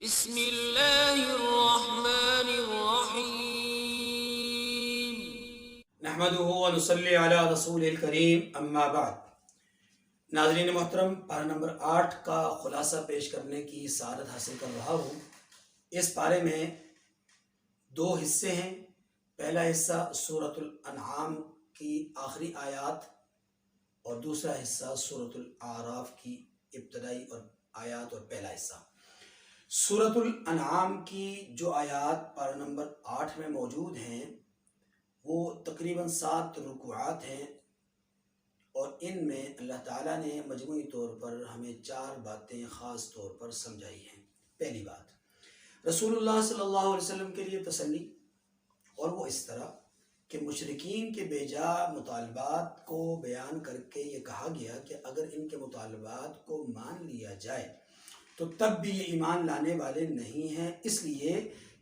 بسم اللہ الرحمن الرحیم۔ نحمده ونصلی علی رسول الکریم، اما بعد۔ ناظرین محترم، پارہ نمبر 8 کا خلاصہ پیش کرنے کی سعادت حاصل کر رہا ہوں۔ اس پارے میں دو حصے ہیں۔ پہلا حصہ سورۃ الانعام کی آخری آیات اور دوسرا حصہ سورۃ الاعراف کی ابتدائی اور آیات اور پہلا حصہ۔ سورۃ الانعام کی جو آیات پارہ نمبر 8 میں موجود ہیں وہ تقریباً 7 رکوعات ہیں، اور ان میں اللہ تعالیٰ نے مجموعی طور پر ہمیں 4 باتیں خاص طور پر سمجھائی ہیں۔ پہلی بات، رسول اللہ صلی اللہ علیہ وسلم کے لیے تسلی، اور وہ اس طرح کہ مشرکین کے بیجا مطالبات کو بیان کر کے یہ کہا گیا کہ اگر ان کے مطالبات کو مان لیا جائے تو تب بھی یہ ایمان لانے والے نہیں ہیں، اس لیے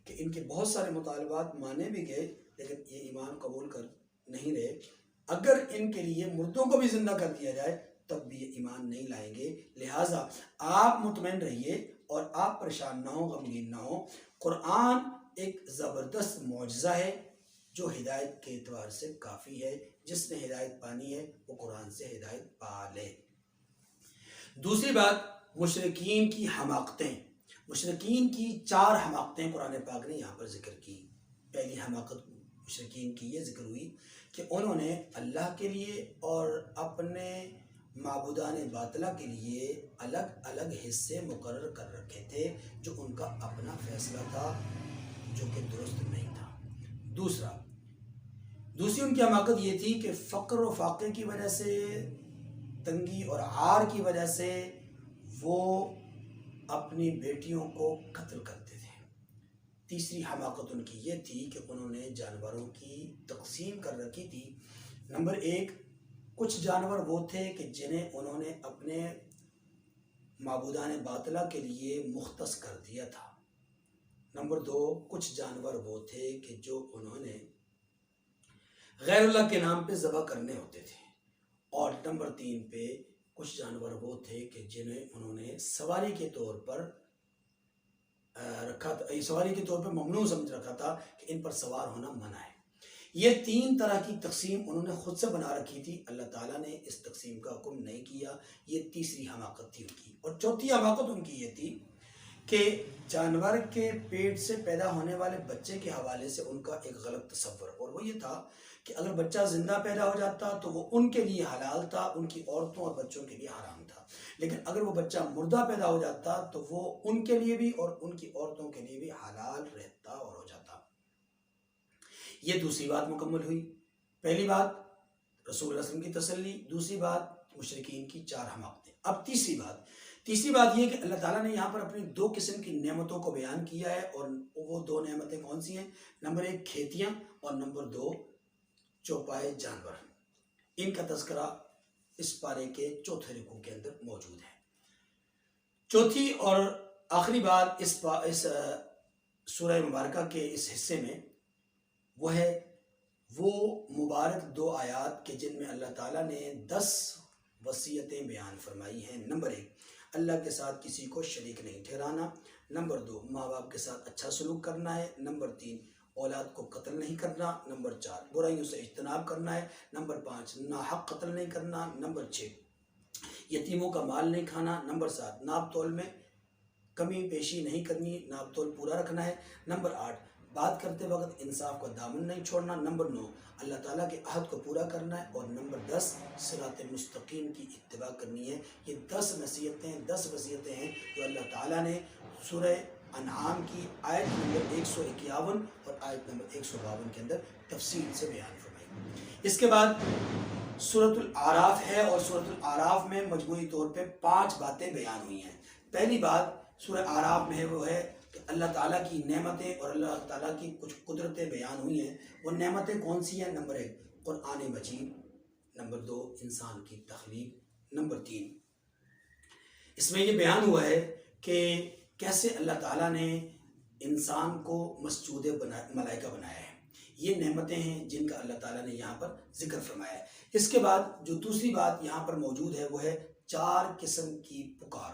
کہ ان کے بہت سارے مطالبات مانے بھی گئے لیکن یہ ایمان قبول کر نہیں رہے۔ اگر ان کے لیے مردوں کو بھی زندہ کر دیا جائے تب بھی یہ ایمان نہیں لائیں گے۔ لہٰذا آپ مطمئن رہیے اور آپ پریشان نہ ہوں، غمگین نہ ہوں۔ قرآن ایک زبردست معجزہ ہے جو ہدایت کے اعتبار سے کافی ہے۔ جس نے ہدایت پانی ہے وہ قرآن سے ہدایت پا لے۔ دوسری بات، مشرکین کی حماقتیں۔ مشرکین کی 4 حماقتیں قرآن پاک نے یہاں پر ذکر کی۔ پہلی حماقت مشرکین کی یہ ذکر ہوئی کہ انہوں نے اللہ کے لیے اور اپنے معبودان باطلہ کے لیے الگ الگ حصے مقرر کر رکھے تھے جو ان کا اپنا فیصلہ تھا، جو کہ درست نہیں تھا۔ دوسری ان کی حماقت یہ تھی کہ فقر و فاقے کی وجہ سے، تنگی اور عار کی وجہ سے وہ اپنی بیٹیوں کو قتل کرتے تھے۔ تیسری حماقت ان کی یہ تھی کہ انہوں نے جانوروں کی تقسیم کر رکھی تھی۔ نمبر 1، کچھ جانور وہ تھے کہ جنہیں انہوں نے اپنے معبودان باطلہ کے لیے مختص کر دیا تھا۔ نمبر 2، کچھ جانور وہ تھے کہ جو انہوں نے غیر اللہ کے نام پہ ذبح کرنے ہوتے تھے۔ اور نمبر 3 پہ کچھ جانور وہ تھے کہ جنہیں انہوں نے سواری کے طور پر رکھا تھا، سواری کے طور پر ممنوع سمجھ رکھا تھا کہ ان پر سوار ہونا منع ہے۔ یہ 3 طرح کی تقسیم انہوں نے خود سے بنا رکھی تھی، اللہ تعالیٰ نے اس تقسیم کا حکم نہیں کیا۔ یہ تیسری حماقت تھی ان کی۔ اور چوتھی حماقت ان کی یہ تھی کہ جانور کے پیٹ سے پیدا ہونے والے بچے کے حوالے سے ان کا ایک غلط تصور، اور وہ یہ تھا کہ اگر بچہ زندہ پیدا ہو جاتا تو وہ ان کے لیے حلال تھا، ان کی عورتوں اور بچوں کے لیے حرام تھا، لیکن اگر وہ بچہ مردہ پیدا ہو جاتا تو وہ ان کے لیے بھی اور ان کی عورتوں کے لیے بھی حلال رہتا اور ہو جاتا۔ یہ دوسری بات مکمل ہوئی۔ پہلی بات رسول اللہ صلی اللہ علیہ وسلم کی تسلی، دوسری بات مشرکین کی 4 حماقتیں۔ اب تیسری بات یہ کہ اللہ تعالیٰ نے یہاں پر اپنی 2 قسم کی نعمتوں کو بیان کیا ہے، اور وہ 2 نعمتیں کون سی ہیں؟ نمبر 1 کھیتیاں، اور نمبر 2 چوپائے جانور۔ ان کا تذکرہ اس پارے کے 4تھے رکوع کے اندر موجود ہے۔ چوتھی اور آخری بات اس سورہ مبارکہ کے اس حصے میں وہ ہے وہ مبارک 2 آیات کہ جن میں اللہ تعالیٰ نے 10 وصیتیں بیان فرمائی ہیں۔ نمبر 1، اللہ کے ساتھ کسی کو شریک نہیں ٹھہرانا۔ نمبر 2، ماں باپ کے ساتھ اچھا سلوک کرنا ہے۔ نمبر 3، اولاد کو قتل نہیں کرنا۔ نمبر 4، برائیوں سے اجتناب کرنا ہے۔ نمبر 5، ناحق قتل نہیں کرنا۔ نمبر 6، یتیموں کا مال نہیں کھانا۔ نمبر 7، ناپ تول میں کمی پیشی نہیں کرنی، ناپ تول پورا رکھنا ہے۔ نمبر 8، بات کرتے وقت انصاف کا دامن نہیں چھوڑنا۔ نمبر 9، اللہ تعالیٰ کے عہد کو پورا کرنا ہے۔ اور نمبر 10، صراط مستقیم کی اتباع کرنی ہے۔ یہ 10 وصیتیں ہیں جو اللہ تعالیٰ نے سورہ انعام کی آیت نمبر 151 اور آیت نمبر 152 کے اندر تفصیل سے بیان فرمائی۔ اس کے بعد سورۃ الاعراف ہے، اور سورۃ الاعراف میں مجموعی طور پہ 5 باتیں بیان ہوئی ہیں۔ پہلی بات سورہ اعراف میں ہے وہ ہے کہ اللہ تعالیٰ کی نعمتیں اور اللہ تعالیٰ کی کچھ قدرتیں بیان ہوئی ہیں۔ وہ نعمتیں کون سی ہیں؟ نمبر 1 قرآن مجید، نمبر 2 انسان کی تخلیق، نمبر 3 اس میں یہ بیان ہوا ہے کہ کیسے اللہ تعالیٰ نے انسان کو مسجود ملائکہ بنایا ہے۔ یہ نعمتیں ہیں جن کا اللہ تعالیٰ نے یہاں پر ذکر فرمایا ہے۔ اس کے بعد جو دوسری بات یہاں پر موجود ہے وہ ہے 4 قسم کی پکار۔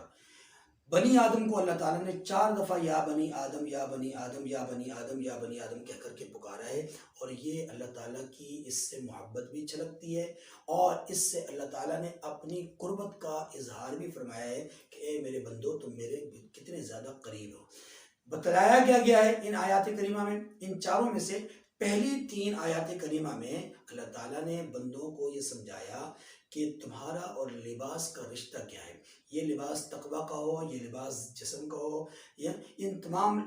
بنی آدم کو اللہ تعالیٰ نے 4 دفعہ یا بنی آدم یا بنی آدم یا بنی آدم یا بنی آدم کہہ کر کے پکارا ہے، اور یہ اللہ تعالیٰ کی اس سے محبت بھی چھلکتی ہے، اور اس سے اللہ تعالیٰ نے اپنی قربت کا اظہار بھی فرمایا ہے کہ اے میرے بندو تم میرے کتنے زیادہ قریب ہو۔ بتلایا گیا ہے ان آیات کریمہ میں، ان چاروں میں سے پہلی 3 آیات کریمہ میں اللہ تعالیٰ نے بندوں کو یہ سمجھایا کہ تمہارا اور لباس کا رشتہ کیا ہے، یہ لباس تقوی کا ہو، یہ لباس جسم کا ہو، یا ان تمام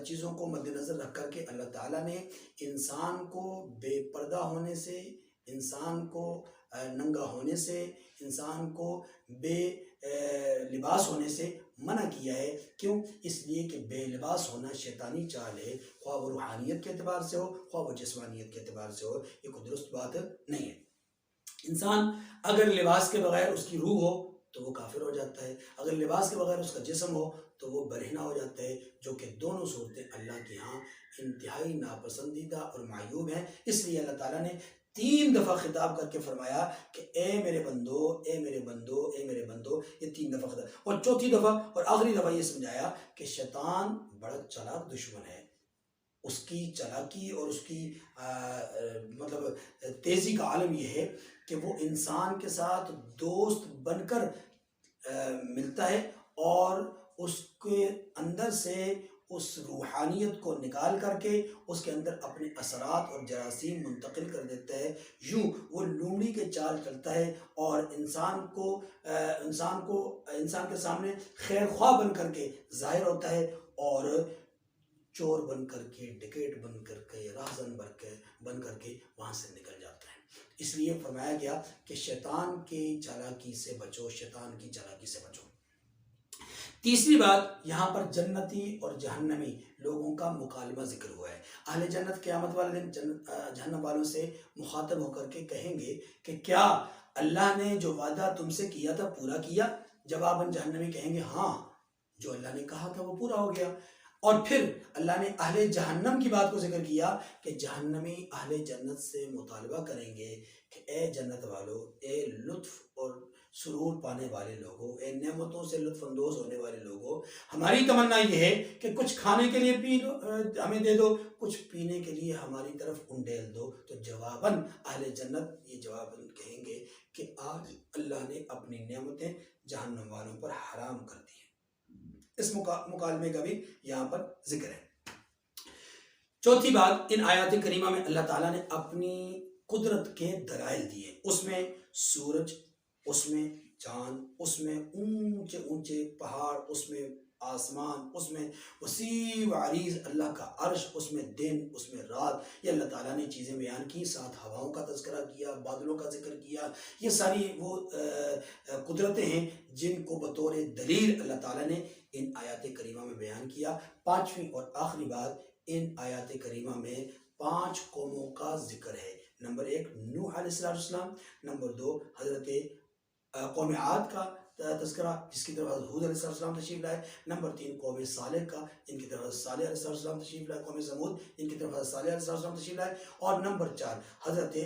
چیزوں کو مد نظر رکھ کر کے اللہ تعالیٰ نے انسان کو بے پردہ ہونے سے، انسان کو ننگا ہونے سے، انسان کو بے لباس ہونے سے منع کیا ہے۔ کیوں؟ اس لیے کہ بے لباس ہونا شیطانی چال ہے، خواہ وہ روحانیت کے اعتبار سے ہو، خواہ وہ جسمانیت کے اعتبار سے ہو، یہ کوئی درست بات نہیں ہے۔ انسان اگر لباس کے بغیر اس کی روح ہو تو وہ کافر ہو جاتا ہے، اگر لباس کے بغیر اس کا جسم ہو تو وہ برہنہ ہو جاتا ہے، جو کہ دونوں صورتیں اللہ کے ہاں انتہائی ناپسندیدہ اور معیوب ہیں۔ اس لیے اللہ تعالیٰ نے 3 دفعہ خطاب کر کے فرمایا کہ اے میرے بندو، اے میرے بندو، اے میرے بندو، یہ 3 دفعہ خطاب، اور چوتھی دفعہ اور آخری دفعہ یہ سمجھایا کہ شیطان بڑا چالاک دشمن ہے، اس کی چالاکی اور اس کی مطلب تیزی کا عالم یہ ہے کہ وہ انسان کے ساتھ دوست بن کر ملتا ہے، اور اس کے اندر سے اس روحانیت کو نکال کر کے اس کے اندر اپنے اثرات اور جراثیم منتقل کر دیتا ہے۔ یوں وہ لومڑی کے چال چلتا ہے اور انسان کے سامنے خیر خواہ بن کر کے ظاہر ہوتا ہے، اور چور بن کر کے، ڈکیٹ بن کر کے، راہزن بن کر کے وہاں سے نکل جاتا ہے۔ اس لیے فرمایا گیا کہ شیطان کی چالاکی سے بچو، شیطان کی چالاکی سے بچو۔ تیسری بات، یہاں پر جنتی اور جہنمی لوگوں کا مکالمہ ذکر ہوا ہے۔ اہل جنت قیامت والے دن جہنم والوں سے مخاطب ہو کر کے کہیں گے کہ کیا اللہ نے جو وعدہ تم سے کیا تھا پورا کیا؟ جواباً جہنمی کہیں گے ہاں، جو اللہ نے کہا تھا وہ پورا ہو گیا۔ اور پھر اللہ نے اہل جہنم کی بات کو ذکر کیا کہ جہنمی اہل جنت سے مطالبہ کریں گے کہ اے جنت والو، اے لطف اور سرور پانے والے لوگوں، اے نعمتوں سے لطف اندوز ہونے والے لوگوں، ہماری تمنا یہ ہے کہ کچھ کھانے کے لیے ہمیں دے دو، کچھ پینے کے لیے ہماری طرف انڈیل دو۔ تو جواباً اہل جنت یہ جواباً کہیں گے کہ آج اللہ نے اپنی نعمتیں جہنم والوں پر حرام کر دی ہیں۔ اس مکالمے کا بھی یہاں پر ذکر ہے۔ چوتھی بات، ان آیات کریمہ میں اللہ تعالیٰ نے اپنی قدرت کے دلائل دیے، اس میں سورج، اس میں چاند، اس میں اونچے اونچے پہاڑ، اس میں آسمان، اس میں وسیع و عریض اللہ کا عرش، اس میں دن، اس میں رات، یہ اللہ تعالیٰ نے چیزیں بیان کی، ساتھ ہواؤں کا تذکرہ کیا، بادلوں کا ذکر کیا۔ یہ ساری وہ قدرتیں ہیں جن کو بطور دلیل اللہ تعالیٰ نے ان آیات کریمہ میں بیان کیا۔ پانچویں اور آخری بات، ان آیات کریمہ میں 5 قوموں کا ذکر ہے۔ نمبر 1 نوح علیہ السلام، نمبر 2 حضرت قوم عاد کا تذکرہ جس کی طرف حضرت ہود علیہ السلام تشریف لائے، نمبر 3 قوم صالح کا جن کی طرف حضرت صالح علیہ السلام تشریف لائے، قوم سمود جن کی طرف حضرت صالح علیہ السلام تشریف لائے، اور نمبر 4 حضرت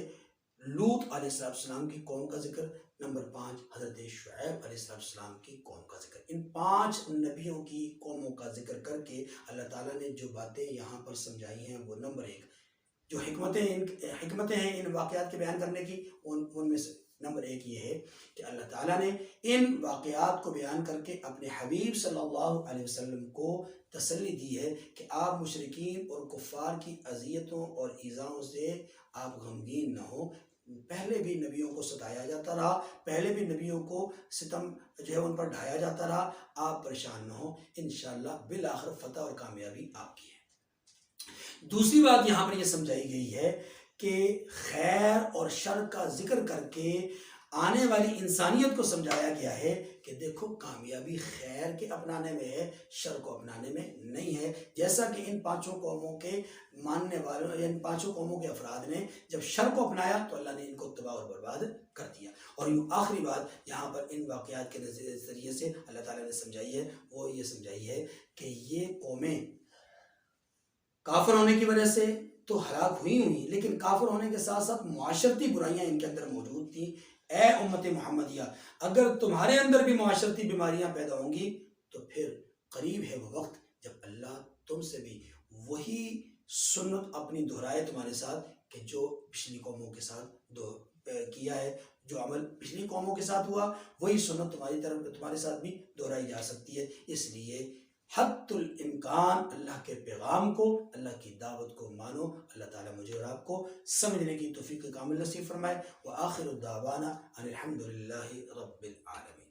لوط علیہ السلام کی قوم کا ذکر، نمبر 5 حضرت شعیب علیہ السلام کی قوم کا ذکر۔ ان 5 نبیوں کی قوموں کا ذکر کر کے اللہ تعالیٰ نے جو باتیں یہاں پر سمجھائی ہیں، وہ نمبر 1 جو حکمتیں ہیں ان واقعات کے بیان کرنے کی، ان میں سے نمبر 1 یہ ہے کہ اللہ تعالیٰ نے ان واقعات کو بیان کر کے اپنے حبیب صلی اللہ علیہ وسلم کو تسلی دی ہے کہ آپ مشرکین اور کفار کی اذیتوں اور ایذاؤں سے آپ غمگین نہ ہو۔ پہلے بھی نبیوں کو ستایا جاتا رہا، پہلے بھی نبیوں کو ستم جو ہے ان پر ڈھایا جاتا رہا، آپ پریشان نہ ہو، انشاءاللہ بالآخر فتح اور کامیابی آپ کی ہے۔ دوسری بات یہاں پر یہ سمجھائی گئی ہے کہ خیر اور شر کا ذکر کر کے آنے والی انسانیت کو سمجھایا گیا ہے کہ دیکھو کامیابی خیر کے اپنانے میں ہے، شر کو اپنانے میں نہیں ہے۔ جیسا کہ ان 5 قوموں کے ماننے والوں، ان 5 قوموں کے افراد نے جب شر کو اپنایا تو اللہ نے ان کو تباہ اور برباد کر دیا۔ اور یوں آخری بات یہاں پر ان واقعات کے ذریعے سے اللہ تعالیٰ نے سمجھائی ہے، وہ یہ سمجھائی ہے کہ یہ قومیں کافر ہونے کی وجہ سے تو ہلاک ہوئی، لیکن کافر ہونے کے ساتھ ساتھ معاشرتی برائیاں ان کے اندر موجود تھیں۔ اے امت محمدیہ، اگر تمہارے اندر بھی معاشرتی بیماریاں پیدا ہوں گی تو پھر قریب ہے وہ وقت جب اللہ تم سے بھی وہی سنت اپنی دہرائے تمہارے ساتھ کہ جو پچھلی قوموں کے ساتھ کیا ہے. جو عمل پچھلی قوموں کے ساتھ ہوا وہی سنت تمہارے ساتھ بھی دہرائی جا سکتی ہے. اس لیے حد الامکان اللہ کے پیغام کو، اللہ کی دعوت کو مانو. اللہ تعالیٰ مجھے اور آپ کو سمجھنے کی توفیق کامل نصیب فرمائے. وآخر الدعوانا ان الحمد للہ رب العالمین.